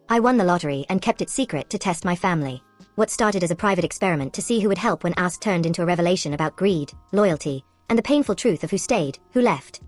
I won the lottery and kept it secret to test my family. What started as a private experiment to see who would help when asked turned into a revelation about greed, loyalty, and the painful truth of who stayed, who left.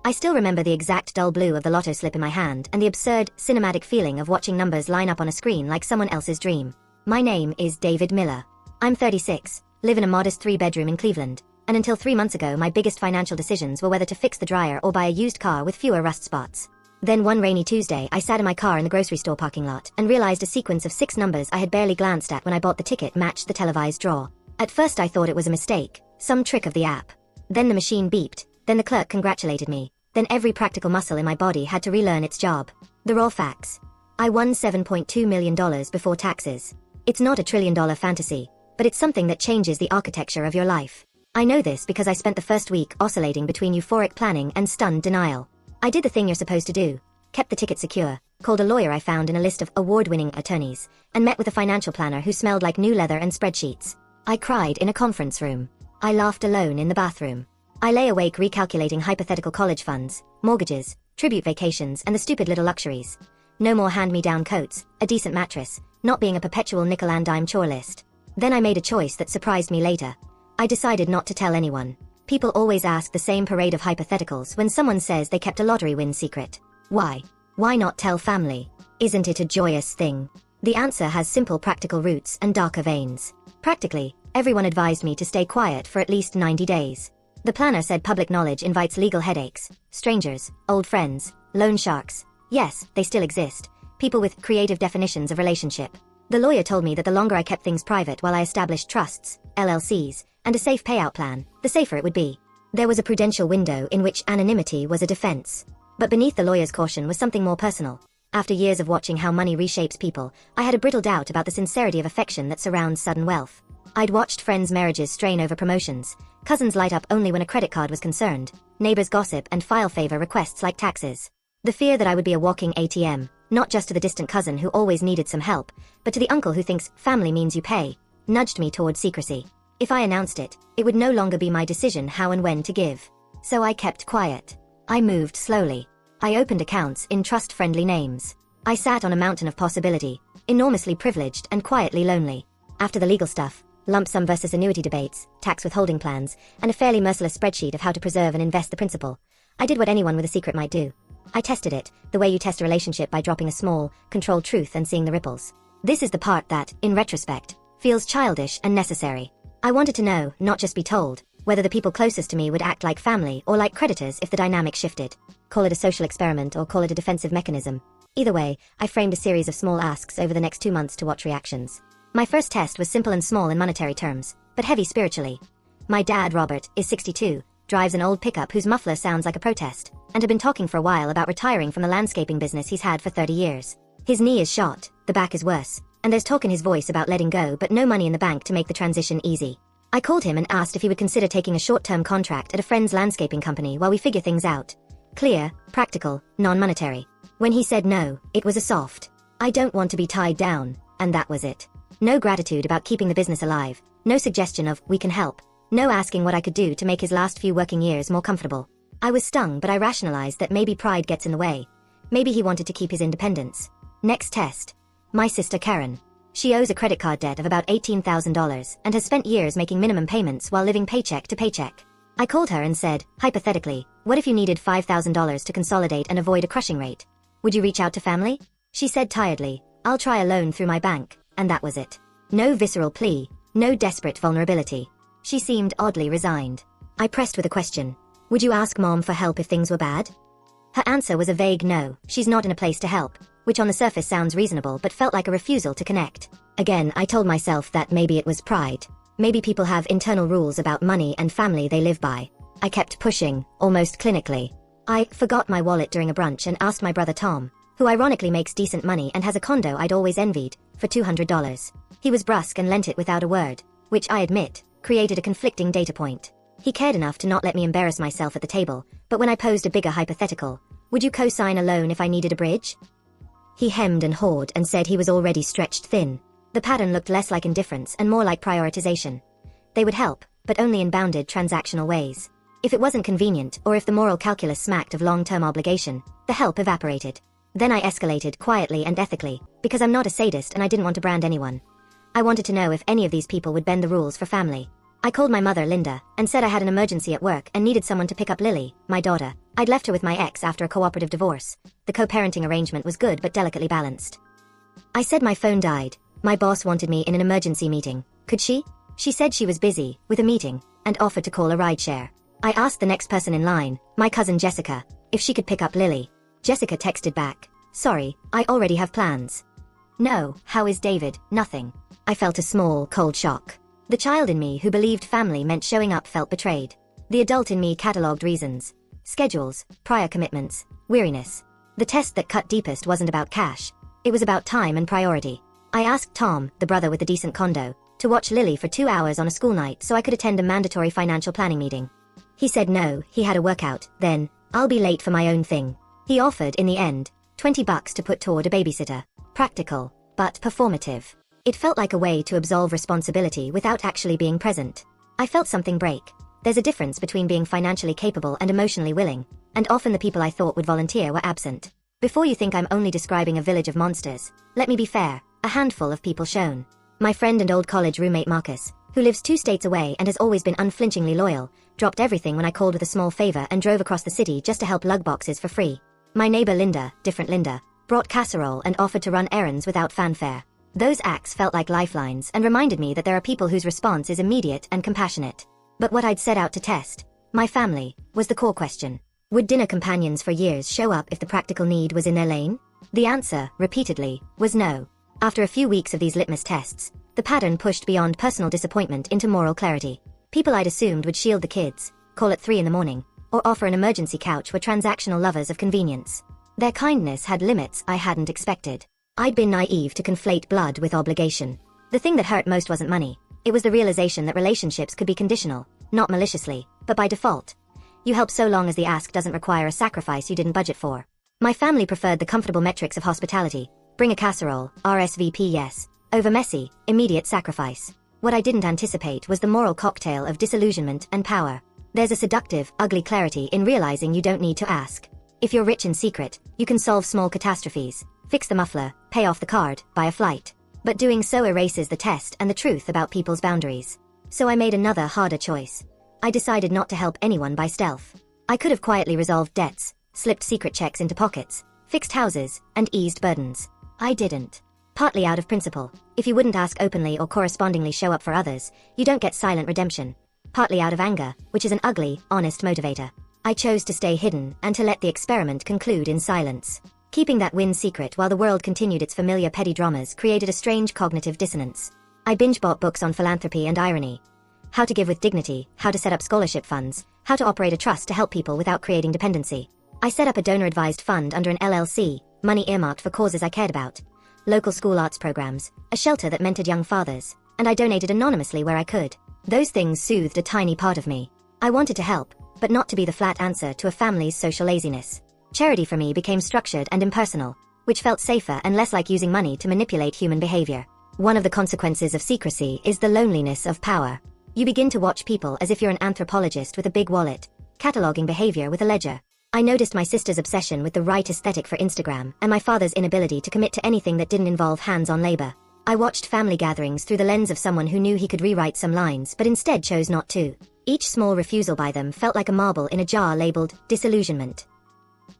I still remember the exact dull blue of the lotto slip in my hand and the absurd, cinematic feeling of watching numbers line up on a screen like someone else's dream. My name is David Miller. I'm 36, live in a modest 3-bedroom in Cleveland, and until 3 months ago my biggest financial decisions were whether to fix the dryer or buy a used car with fewer rust spots. Then one rainy Tuesday I sat in my car in the grocery store parking lot and realized a sequence of 6 numbers I had barely glanced at when I bought the ticket matched the televised draw. At first I thought it was a mistake, some trick of the app. Then the machine beeped, then the clerk congratulated me, then every practical muscle in my body had to relearn its job. The raw facts. I won $7.2 million before taxes. It's not a trillion-dollar fantasy, but it's something that changes the architecture of your life. I know this because I spent the first week oscillating between euphoric planning and stunned denial. I did the thing you're supposed to do, kept the ticket secure, called a lawyer I found in a list of award-winning attorneys, and met with a financial planner who smelled like new leather and spreadsheets. I cried in a conference room. I laughed alone in the bathroom. I lay awake recalculating hypothetical college funds, mortgages, tribute vacations, and the stupid little luxuries. No more hand-me-down coats, a decent mattress, not being a perpetual nickel-and-dime chore list. Then I made a choice that surprised me later. I decided not to tell anyone. People always ask the same parade of hypotheticals when someone says they kept a lottery win secret. Why? Why not tell family? Isn't it a joyous thing? The answer has simple practical roots and darker veins. Practically, everyone advised me to stay quiet for at least 90 days. The planner said public knowledge invites legal headaches, strangers, old friends, loan sharks. Yes, they still exist. People with creative definitions of relationship. The lawyer told me that the longer I kept things private while I established trusts, LLCs, and a safe payout plan, the safer it would be. There was a prudential window in which anonymity was a defense. But beneath the lawyer's caution was something more personal. After years of watching how money reshapes people, I had a brittle doubt about the sincerity of affection that surrounds sudden wealth. I'd watched friends' marriages strain over promotions, cousins light up only when a credit card was concerned, neighbors gossip and file favor requests like taxes. The fear that I would be a walking ATM, not just to the distant cousin who always needed some help, but to the uncle who thinks family means you pay, nudged me toward secrecy. If I announced it, it would no longer be my decision how and when to give. So I kept quiet. I moved slowly. I opened accounts in trust-friendly names. I sat on a mountain of possibility, enormously privileged and quietly lonely. After the legal stuff, lump sum versus annuity debates, tax withholding plans, and a fairly merciless spreadsheet of how to preserve and invest the principal, I did what anyone with a secret might do. I tested it, the way you test a relationship by dropping a small, controlled truth and seeing the ripples. This is the part that, in retrospect, feels childish and necessary. I wanted to know, not just be told, whether the people closest to me would act like family or like creditors if the dynamic shifted. Call it a social experiment or call it a defensive mechanism. Either way, I framed a series of small asks over the next 2 months to watch reactions. My first test was simple and small in monetary terms, but heavy spiritually. My dad, Robert, is 62, drives an old pickup whose muffler sounds like a protest, and had been talking for a while about retiring from the landscaping business he's had for 30 years. His knee is shot, the back is worse, and there's talk in his voice about letting go but no money in the bank to make the transition easy. I called him and asked if he would consider taking a short-term contract at a friend's landscaping company while we figure things out. Clear, practical, non-monetary. When he said no, it was a soft, "I don't want to be tied down," and that was it. No gratitude about keeping the business alive, no suggestion of, "we can help," no asking what I could do to make his last few working years more comfortable. I was stung, but I rationalized that maybe pride gets in the way. Maybe he wanted to keep his independence. Next test. My sister Karen. She owes a credit card debt of about $18,000 and has spent years making minimum payments while living paycheck to paycheck. I called her and said, hypothetically, what if you needed $5,000 to consolidate and avoid a crushing rate? Would you reach out to family? She said tiredly, "I'll try a loan through my bank," and that was it. No visceral plea, no desperate vulnerability. She seemed oddly resigned. I pressed with a question. "Would you ask Mom for help if things were bad?" Her answer was a vague no, she's not in a place to help, which on the surface sounds reasonable but felt like a refusal to connect. Again, I told myself that maybe it was pride. Maybe people have internal rules about money and family they live by. I kept pushing, almost clinically. I forgot my wallet during a brunch and asked my brother Tom, who ironically makes decent money and has a condo I'd always envied, for $200. He was brusque and lent it without a word, which I admit, created a conflicting data point. He cared enough to not let me embarrass myself at the table, but when I posed a bigger hypothetical, "Would you co-sign a loan if I needed a bridge?" He hemmed and hawed and said he was already stretched thin. The pattern looked less like indifference and more like prioritization. They would help, but only in bounded transactional ways. If it wasn't convenient or if the moral calculus smacked of long-term obligation, the help evaporated. Then I escalated quietly and ethically, because I'm not a sadist and I didn't want to brand anyone. I wanted to know if any of these people would bend the rules for family. I called my mother, Linda, and said I had an emergency at work and needed someone to pick up Lily, my daughter. I'd left her with my ex after a cooperative divorce. The co-parenting arrangement was good but delicately balanced. I said my phone died. My boss wanted me in an emergency meeting. Could she? She said she was busy with a meeting and offered to call a rideshare. I asked the next person in line, my cousin Jessica, if she could pick up Lily. Jessica texted back, "Sorry, I already have plans." "No, how is David?" "Nothing." I felt a small, cold shock. The child in me who believed family meant showing up felt betrayed. The adult in me catalogued reasons. Schedules, prior commitments, weariness. The test that cut deepest wasn't about cash. It was about time and priority. I asked Tom, the brother with the decent condo, to watch Lily for 2 hours on a school night so I could attend a mandatory financial planning meeting. He said no, he had a workout, then, "I'll be late for my own thing." He offered, in the end, $20 to put toward a babysitter. Practical, but performative. It felt like a way to absolve responsibility without actually being present. I felt something break. There's a difference between being financially capable and emotionally willing, and often the people I thought would volunteer were absent. Before you think I'm only describing a village of monsters, let me be fair, a handful of people shone. My friend and old college roommate Marcus, who lives 2 states away and has always been unflinchingly loyal, dropped everything when I called with a small favor and drove across the city just to help lug boxes for free. My neighbor Linda, different Linda, brought casserole and offered to run errands without fanfare. Those acts felt like lifelines and reminded me that there are people whose response is immediate and compassionate. But what I'd set out to test, my family, was the core question. Would dinner companions for years show up if the practical need was in their lane? The answer, repeatedly, was no. After a few weeks of these litmus tests, the pattern pushed beyond personal disappointment into moral clarity. People I'd assumed would shield the kids, call at 3 in the morning, or offer an emergency couch were transactional lovers of convenience. Their kindness had limits I hadn't expected. I'd been naive to conflate blood with obligation. The thing that hurt most wasn't money. It was the realization that relationships could be conditional, not maliciously, but by default. You help so long as the ask doesn't require a sacrifice you didn't budget for. My family preferred the comfortable metrics of hospitality. Bring a casserole, RSVP yes, over messy, immediate sacrifice. What I didn't anticipate was the moral cocktail of disillusionment and power. There's a seductive, ugly clarity in realizing you don't need to ask. If you're rich in secret, you can solve small catastrophes, fix the muffler, pay off the card, buy a flight. But doing so erases the test and the truth about people's boundaries. So I made another harder choice. I decided not to help anyone by stealth. I could have quietly resolved debts, slipped secret checks into pockets, fixed houses, and eased burdens. I didn't. Partly out of principle. If you wouldn't ask openly or correspondingly show up for others, you don't get silent redemption. Partly out of anger, which is an ugly, honest motivator. I chose to stay hidden and to let the experiment conclude in silence. Keeping that win secret while the world continued its familiar petty dramas created a strange cognitive dissonance. I binge-bought books on philanthropy and irony. How to give with dignity, how to set up scholarship funds, how to operate a trust to help people without creating dependency. I set up a donor-advised fund under an LLC, money earmarked for causes I cared about. Local school arts programs, a shelter that mentored young fathers, and I donated anonymously where I could. Those things soothed a tiny part of me. I wanted to help, but not to be the flat answer to a family's social laziness. Charity for me became structured and impersonal, which felt safer and less like using money to manipulate human behavior. One of the consequences of secrecy is the loneliness of power. You begin to watch people as if you're an anthropologist with a big wallet, cataloging behavior with a ledger. I noticed my sister's obsession with the right aesthetic for Instagram and my father's inability to commit to anything that didn't involve hands-on labor. I watched family gatherings through the lens of someone who knew he could rewrite some lines but instead chose not to. Each small refusal by them felt like a marble in a jar labeled disillusionment.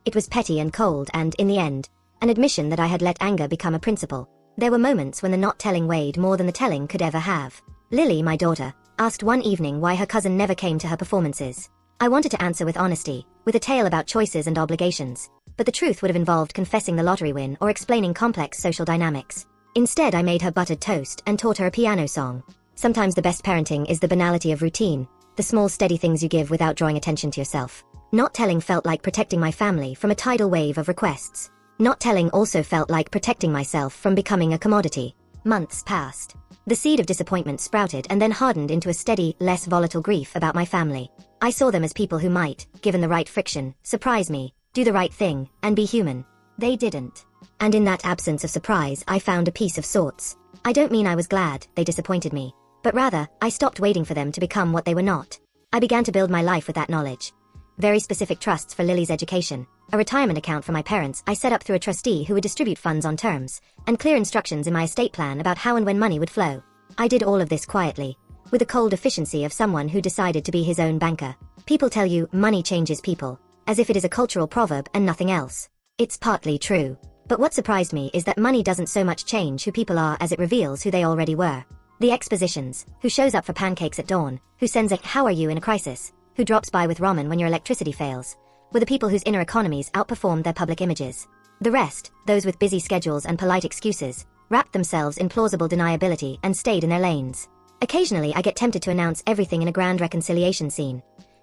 It was petty and cold and, in the end, an admission that I had let anger become a principle. There were moments when the not telling weighed more than the telling could ever have. Lily, my daughter, asked one evening why her cousin never came to her performances. I wanted to answer with honesty, with a tale about choices and obligations, but the truth would have involved confessing the lottery win or explaining complex social dynamics. Instead, I made her buttered toast and taught her a piano song. Sometimes the best parenting is the banality of routine, the small steady things you give without drawing attention to yourself. Not telling felt like protecting my family from a tidal wave of requests. Not telling also felt like protecting myself from becoming a commodity. Months passed. The seed of disappointment sprouted and then hardened into a steady, less volatile grief about my family. I saw them as people who might, given the right friction, surprise me, do the right thing, and be human. They didn't. And in that absence of surprise, I found a peace of sorts. I don't mean I was glad they disappointed me, but rather, I stopped waiting for them to become what they were not. I began to build my life with that knowledge. Very specific trusts for Lily's education, A retirement account for my parents I set up through a trustee who would distribute funds on terms, and clear instructions in my estate plan about how and when money would flow. I did all of this quietly, with the cold efficiency of someone who decided to be his own banker. People tell you money changes people, as if it is a cultural proverb and nothing else. It's partly true. But what surprised me is that money doesn't so much change who people are as it reveals who they already were. The expositions, who shows up for pancakes at dawn, who sends a "how are you" in a crisis, who drops by with ramen when your electricity fails, were the people whose inner economies outperformed their public images. The rest, those with busy schedules and polite excuses, wrapped themselves in plausible deniability and stayed in their lanes. Occasionally I get tempted to announce everything in a grand reconciliation scene.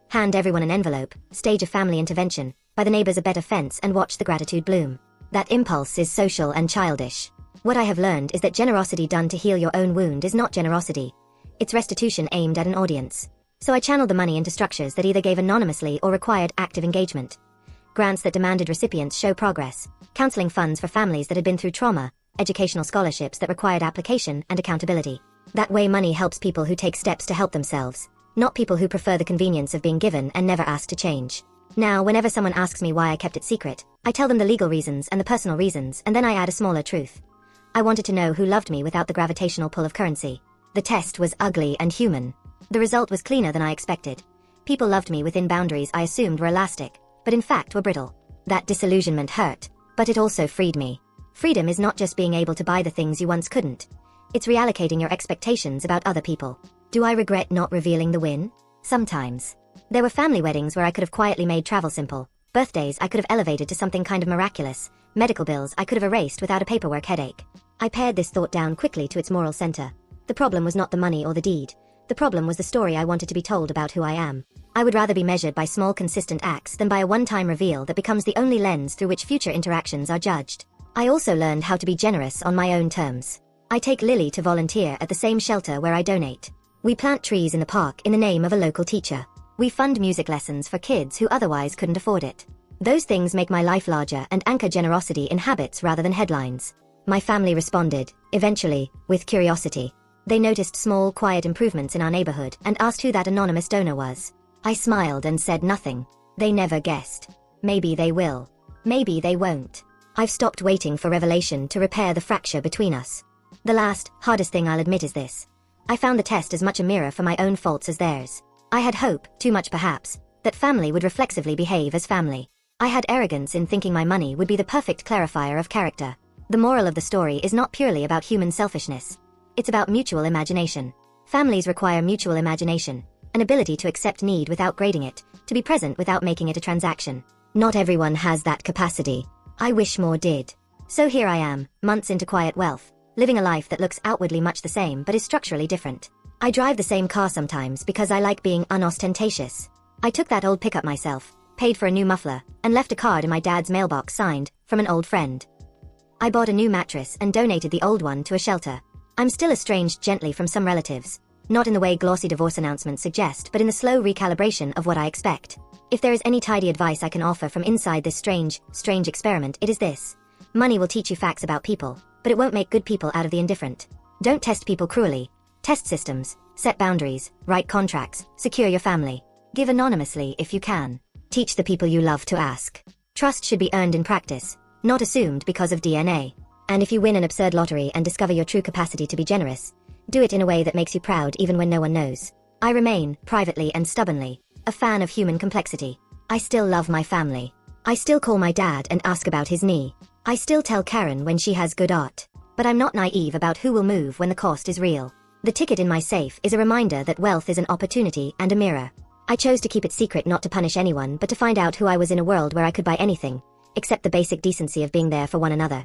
Hand everyone an envelope, stage a family intervention, buy the neighbors a better fence and watch the gratitude bloom. That impulse is social and childish. What I have learned is that generosity done to heal your own wound is not generosity. It's restitution aimed at an audience. So I channeled the money into structures that either gave anonymously or required active engagement. Grants that demanded recipients show progress, counseling funds for families that had been through trauma, educational scholarships that required application and accountability. That way money helps people who take steps to help themselves, not people who prefer the convenience of being given and never ask to change. Now, whenever someone asks me why I kept it secret, I tell them the legal reasons and the personal reasons, and then I add a smaller truth. I wanted to know who loved me without the gravitational pull of currency. The test was ugly and human. The result was cleaner than I expected. People loved me within boundaries I assumed were elastic, but in fact were brittle. That disillusionment hurt, but it also freed me. Freedom is not just being able to buy the things you once couldn't. It's reallocating your expectations about other people. Do I regret not revealing the win? Sometimes. There were family weddings where I could have quietly made travel simple, birthdays I could have elevated to something kind of miraculous, medical bills I could have erased without a paperwork headache. I pared this thought down quickly to its moral center. The problem was not the money or the deed. The problem was the story I wanted to be told about who I am. I would rather be measured by small consistent acts than by a one-time reveal that becomes the only lens through which future interactions are judged. I also learned how to be generous on my own terms. I take Lily to volunteer at the same shelter where I donate. We plant trees in the park in the name of a local teacher. We fund music lessons for kids who otherwise couldn't afford it. Those things make my life larger and anchor generosity in habits rather than headlines. My family responded, eventually, with curiosity. They noticed small, quiet improvements in our neighborhood and asked who that anonymous donor was. I smiled and said nothing. They never guessed. Maybe they will. Maybe they won't. I've stopped waiting for revelation to repair the fracture between us. The last, hardest thing I'll admit is this. I found the test as much a mirror for my own faults as theirs. I had hope, too much perhaps, that family would reflexively behave as family. I had arrogance in thinking my money would be the perfect clarifier of character. The moral of the story is not purely about human selfishness. It's about mutual imagination. Families require mutual imagination, an ability to accept need without grading it, to be present without making it a transaction. Not everyone has that capacity. I wish more did. So here I am, months into quiet wealth, living a life that looks outwardly much the same but is structurally different. I drive the same car sometimes because I like being unostentatious. I took that old pickup myself, paid for a new muffler, and left a card in my dad's mailbox signed, from an old friend. I bought a new mattress and donated the old one to a shelter. I'm still estranged gently from some relatives, not in the way glossy divorce announcements suggest, but in the slow recalibration of what I expect. If there is any tidy advice I can offer from inside this strange experiment, it is this. Money will teach you facts about people, but it won't make good people out of the indifferent. Don't test people cruelly. Test systems, set boundaries, write contracts, secure your family. Give anonymously if you can. Teach the people you love to ask. Trust should be earned in practice, not assumed because of DNA. And if you win an absurd lottery and discover your true capacity to be generous, do it in a way that makes you proud even when no one knows. I remain, privately and stubbornly, a fan of human complexity. I still love my family. I still call my dad and ask about his knee. I still tell Karen when she has good art. But I'm not naive about who will move when the cost is real. The ticket in my safe is a reminder that wealth is an opportunity and a mirror. I chose to keep it secret not to punish anyone but to find out who I was in a world where I could buy anything, except the basic decency of being there for one another.